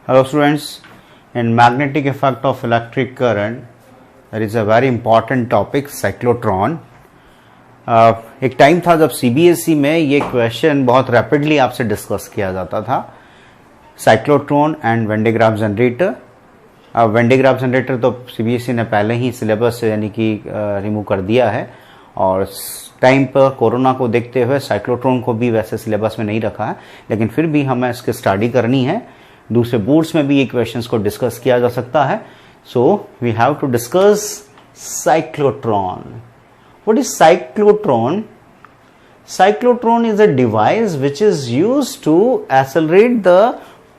Hello students, in magnetic effect of electric current there is a very important topic cyclotron. एक time था जब CBSE में ये question बहुत रैपिडली आपसे डिस्कस किया जाता था, cyclotron and when digraph generator. अब वेन डिग्राफ जनरेटर तो सीबीएसई ने पहले ही सिलेबस यानी कि रिमूव कर दिया है, और टाइम पर कोरोना को देखते हुए साइक्लोट्रॉन को भी वैसे सिलेबस में नहीं रखा है, लेकिन फिर भी हमें इसकी स्टडी करनी है. दूसरे बोर्ड्स में भी ये क्वेश्चंस को डिस्कस किया जा सकता है. So we have to discuss cyclotron. What is cyclotron? Cyclotron is a device which is used to accelerate the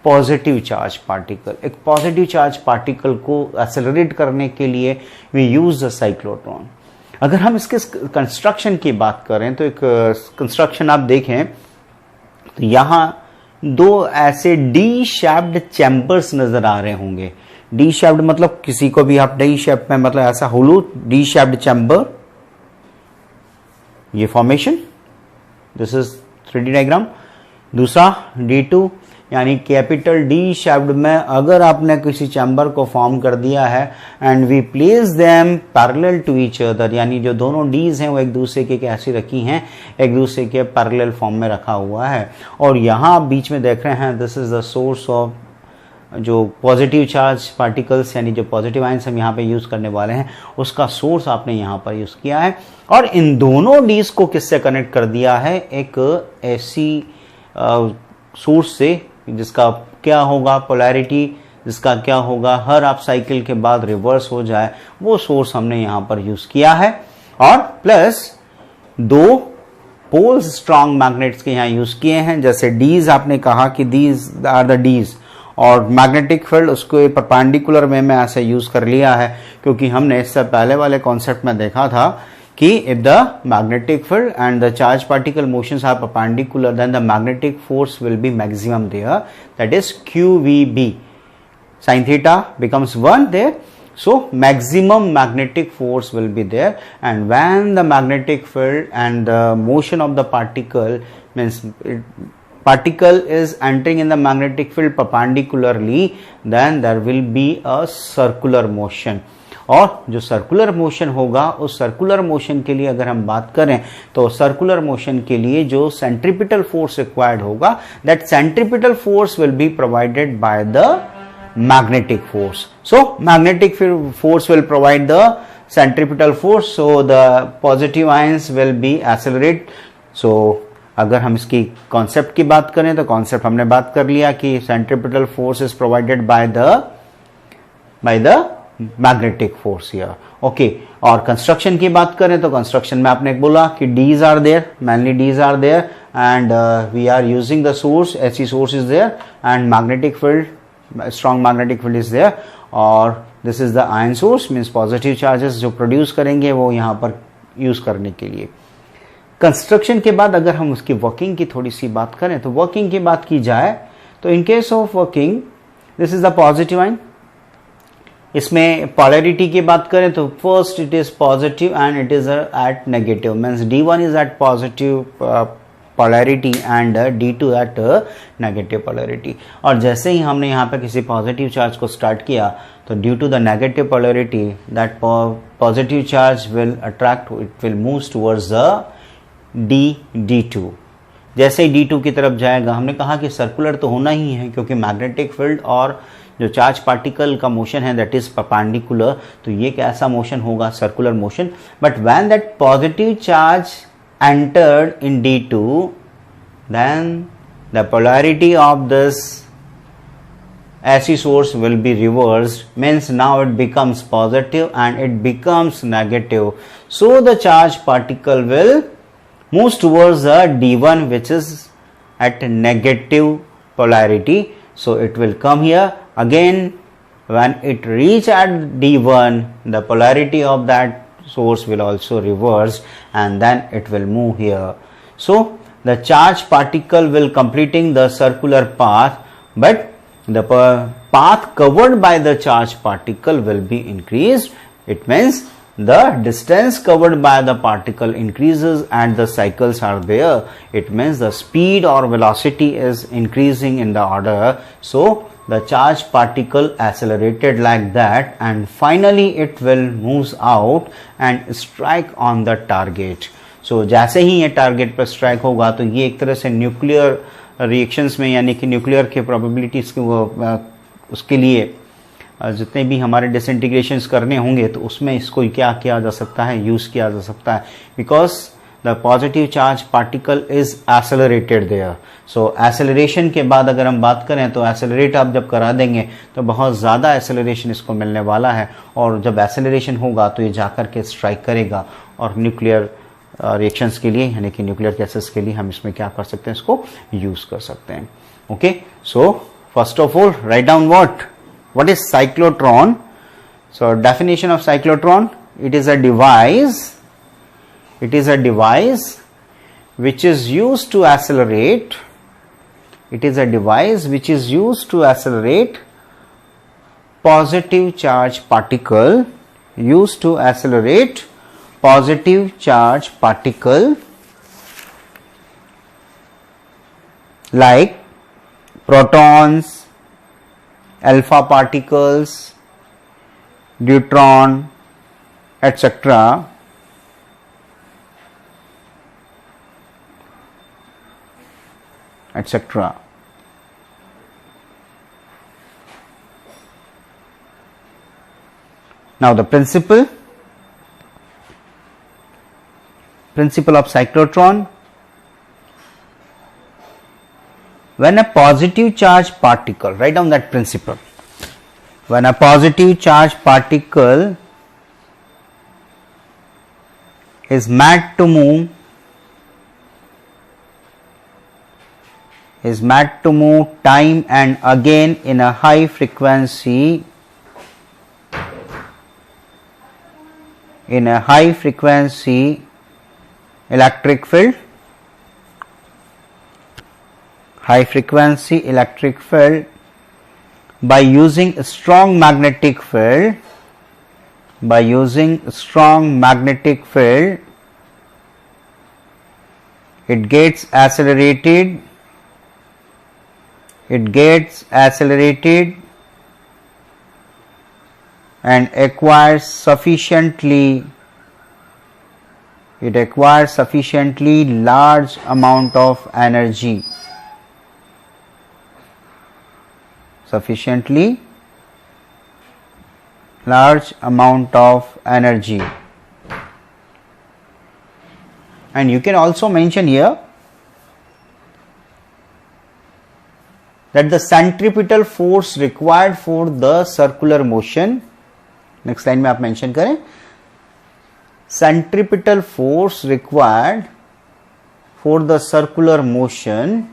positive charge particle. एक पॉजिटिव चार्ज पार्टिकल को एक्सेलरेट करने के लिए वी यूज द साइक्लोट्रॉन. अगर हम इसके कंस्ट्रक्शन की बात करें तो एक कंस्ट्रक्शन आप देखें तो यहां दो ऐसे डी शेप्ड चैम्बर्स नजर आ रहे होंगे. डी शेप्ड मतलब किसी को भी आप डी शेप में मतलब ऐसा होलो डी शेप्ड चैम्बर, ये formation, this is 3D diagram. दूसरा D2 यानी कैपिटल डी शेप्ड में अगर आपने किसी चैम्बर को फॉर्म कर दिया है and we place them parallel to each other, यानी जो दोनों डीज हैं वो एक दूसरे के कैसी रखी हैं, एक दूसरे के पैरेलल फॉर्म में रखा हुआ है. और यहां आप बीच में देख रहे हैं this is the source of जो पॉजिटिव चार्ज पार्टिकल्स यानी जो पॉजिटिव आयंस हम यहाँ पे यूज करने वाले हैं उसका सोर्स आपने यहाँ पर यूज किया है. और इन दोनों डीज को किससे कनेक्ट कर दिया है? एक ऐसी सोर्स से जिसका क्या होगा पोलैरिटी, जिसका क्या होगा हर हाफ साइकिल के बाद रिवर्स हो जाए, वो सोर्स हमने यहां पर यूज किया है. और प्लस दो पोल्स स्ट्रॉन्ग मैग्नेट्स के यहां यूज किए हैं. जैसे डीज आपने कहा कि दीज आर द डीज, और मैग्नेटिक फील्ड उसको परपेंडिकुलर वे में ऐसे यूज कर लिया है क्योंकि हमने इससे पहले वाले कॉन्सेप्ट में देखा था कि if the magnetic field and the charge particle motions are perpendicular then the magnetic force will be maximum there, that is QVB. Sin theta becomes 1 there, so maximum magnetic force will be there. And when the magnetic field and the motion of the particle means particle is entering in the magnetic field perpendicularly, then there will be a circular motion. और जो circular motion होगा उस circular motion के लिए अगर हम बात करें तो सर्कुलर मोशन के लिए जो सेंट्रीपिटल फोर्स रिक्वायर्ड होगा, that centripetal force will be provided by the magnetic force. So magnetic force will provide the centripetal force, so the positive ions will be accelerate. So अगर हम इसकी concept की बात करें तो कॉन्सेप्ट हमने बात कर लिया कि centripetal force is provided by the magnetic force here. Okay, और कंस्ट्रक्शन की बात करें तो कंस्ट्रक्शन में आपने बोला कि dees are there, mainly dees are there and we are using the source, AC source is there and magnetic field, strong magnetic field is there, और this is the ion source means positive charges जो produce करेंगे वो यहां पर use करने के लिए. Construction के बाद अगर हम उसकी वर्किंग की थोड़ी सी बात करें तो वर्किंग की बात की जाए तो in case of working this is the positive ion. इसमें पोलैरिटी की बात करें तो first it is positive and it is at negative, means D1 is at positive polarity and D2 at negative polarity. और जैसे ही हमने यहाँ पे किसी पॉजिटिव चार्ज को स्टार्ट किया तो due to the negative polarity that positive charge will attract, it will move towards the D2. जैसे ही D2 की तरफ जाएगा, हमने कहा कि सर्कुलर तो होना ही है क्योंकि मैग्नेटिक फील्ड और जो चार्ज पार्टिकल का मोशन है दैट इज परपेंडिकुलर, तो ये कैसा मोशन होगा? Circular motion. But when that positive charge entered in D2 then the polarity of this AC source will be reversed, means now it becomes positive and it becomes negative. So the charge particle will move towards the D1 which is at negative polarity. So it will come here again. When it reach at D1, the polarity of that source will also reverse and then it will move here. So the charge particle will completing the circular path, but the path covered by the charge particle will be increased. It means the distance covered by the particle increases and the cycles are there, it means the speed or velocity is increasing in the order. So the charged particle accelerated like that, and finally it will moves out and strike on the target. So जैसे ही ये target पर strike होगा तो ये एक तरह से nuclear reactions में, यानी कि न्यूक्लियर के प्रोबेबिलिटीज उसके लिए जितने भी हमारे डिसइंटीग्रेशंस करने होंगे तो उसमें इसको क्या किया जा सकता है, यूज किया जा सकता है, because the positive charge particle is accelerated there. So acceleration के बाद अगर हम बात करें तो एक्सेलरेट आप जब करा देंगे तो बहुत ज़्यादा एक्सेलरेशन इसको मिलने वाला है, और जब एक्सेलरेशन होगा तो ये जाकर के स्ट्राइक करेगा, और न्यूक्लियर रिएक्शंस के लिए, यानी कि न्यूक्लियर गैसेस के लिए हम इसमें क्या कर सकते हैं, इसको यूज कर सकते हैं. Okay, so first of all write down what is cyclotron. So definition of cyclotron, it is a device which is used to accelerate, positive charge particle, like protons, alpha particles, deuteron, etc. etc. Now the principle of cyclotron: when a positive charge particle, write down that principle, when a positive charge particle is made to move time and again in a high frequency electric field, by using a strong magnetic field, it gets accelerated and acquires sufficiently large amount of energy. And you can also mention here that the centripetal force required for the circular motion, next line में आप mention करें, centripetal force required for the circular motion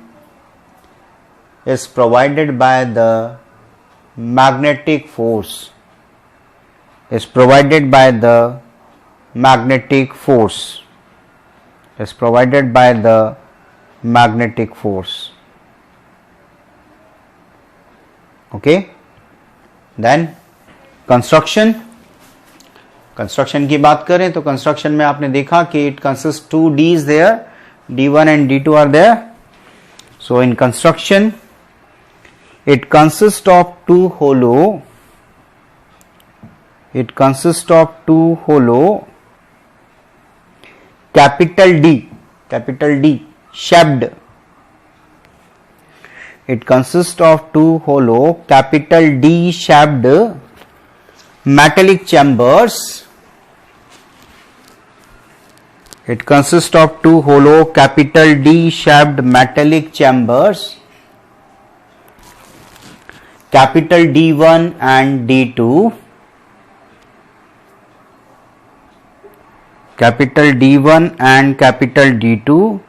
is provided by the magnetic force. Okay, then construction की बात करें तो construction में आपने देखा कि it consists 2 D's there, D1 and D2 are there. So in construction it consists of two hollow capital D shaped. It consists of two hollow capital D shaped metallic chambers. Capital D1 and D2. Capital D1 and capital D2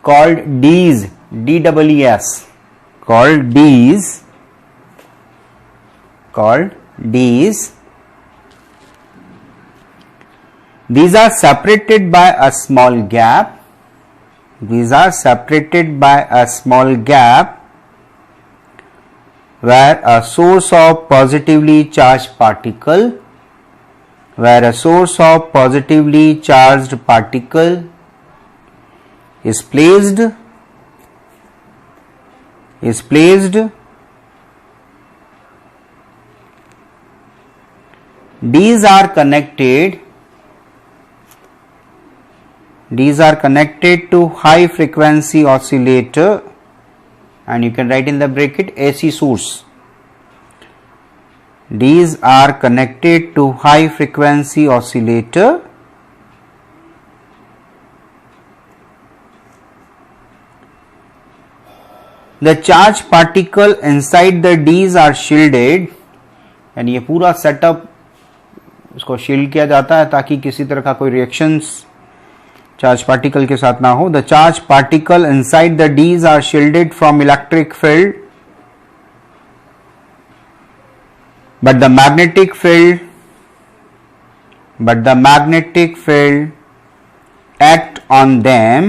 called D's, DEES, called D's. These are separated by a small gap. Where a source of positively charged particle where a source of positively charged particle is placed, these are connected to high frequency oscillator, and you can write in the bracket AC source. These are connected to high frequency oscillator the charged particle inside the Ds are shielded, यानी ये पूरा setup उसको shield किया जाता है ताकि किसी तरह का कोई रिएक्शंस चार्ज पार्टिकल के साथ ना हो. The charge particle inside the Ds are shielded from electric field, but the magnetic field act on them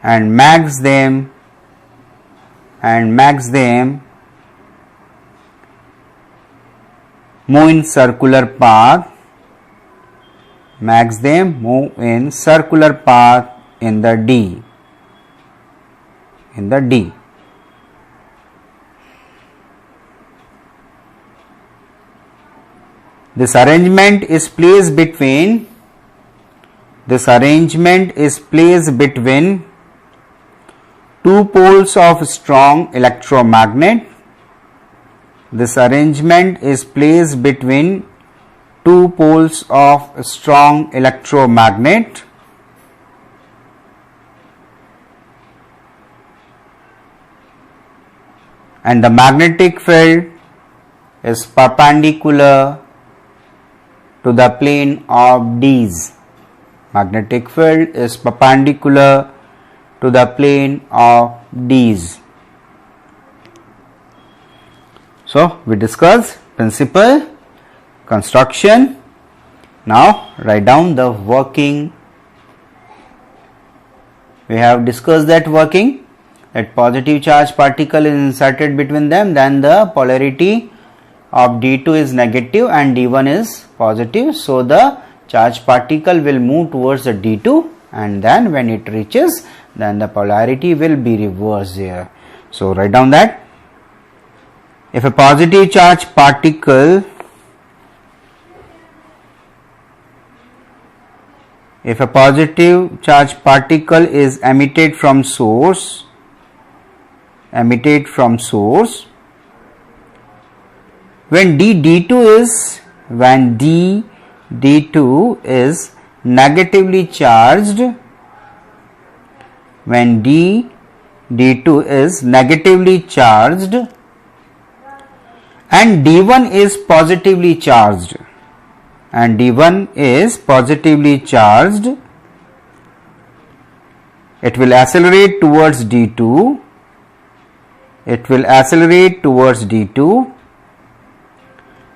and makes them move in circular path, in the D. This arrangement is placed between two poles of strong electromagnet. And the magnetic field is perpendicular to the plane of Ds. So we discussed principle, construction. Now write down the working. We have discussed that working, that positive charge particle is inserted between them, then the polarity of D2 is negative and D1 is positive. So the charge particle will move towards the D2, and then when it reaches, then the polarity will be reversed here. So write down that if a positive charge particle is emitted from source, when D2 is negatively charged, and D1 is positively charged, it will accelerate towards D2.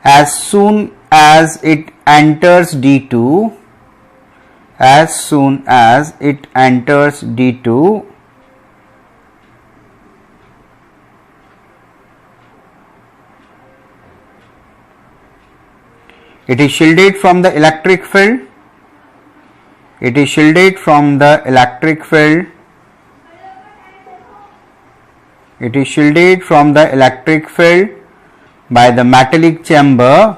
As soon as it enters D2, it is shielded from the electric field. By the metallic chamber.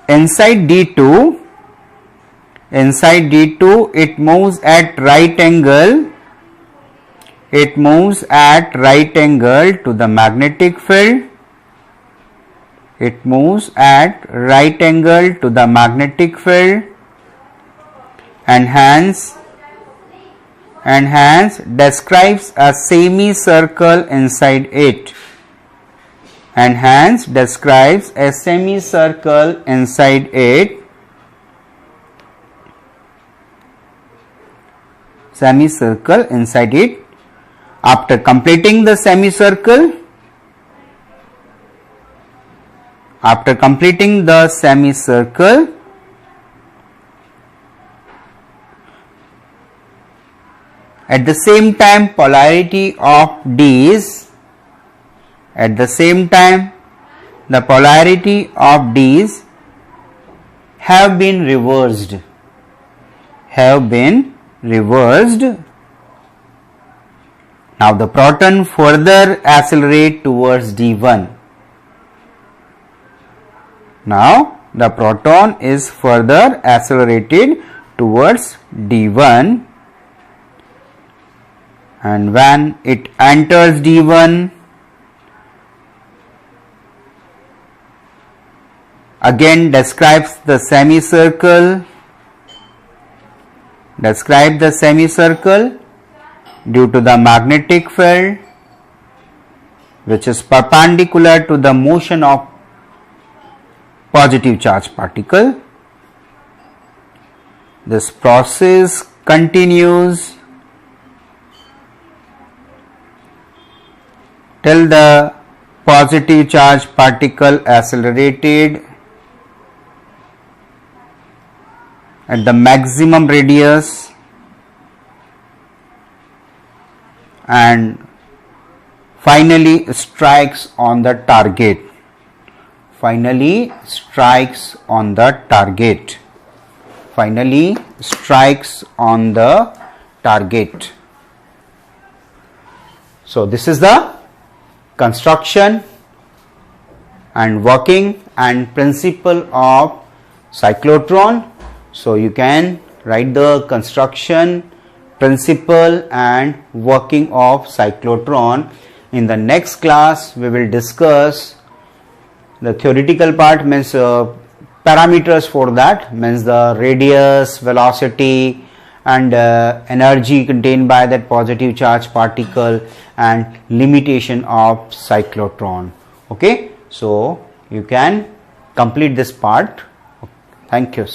Inside D2, it moves at right angle. To the magnetic field. And hence describes a semicircle inside it. After completing the semicircle, at the same time polarity of D's, at the same time the polarity of D's have been reversed, have been reversed. Now the proton further accelerate towards D1. Now the proton is further accelerated towards D1, and when it enters D1, again describes the semicircle, describe the semicircle due to the magnetic field which is perpendicular to the motion of positive charge particle. This process continues till the positive charge particle accelerated at the maximum radius and finally strikes on the target. Finally strikes on the target. Finally strikes on the target. So this is the construction and working and principle of cyclotron. So you can write the construction, principle and working of cyclotron. In the next class we will discuss the theoretical part, means parameters for that, means the radius, velocity and energy contained by that positive charge particle and limitation of cyclotron. Okay, so you can complete this part. Thank you.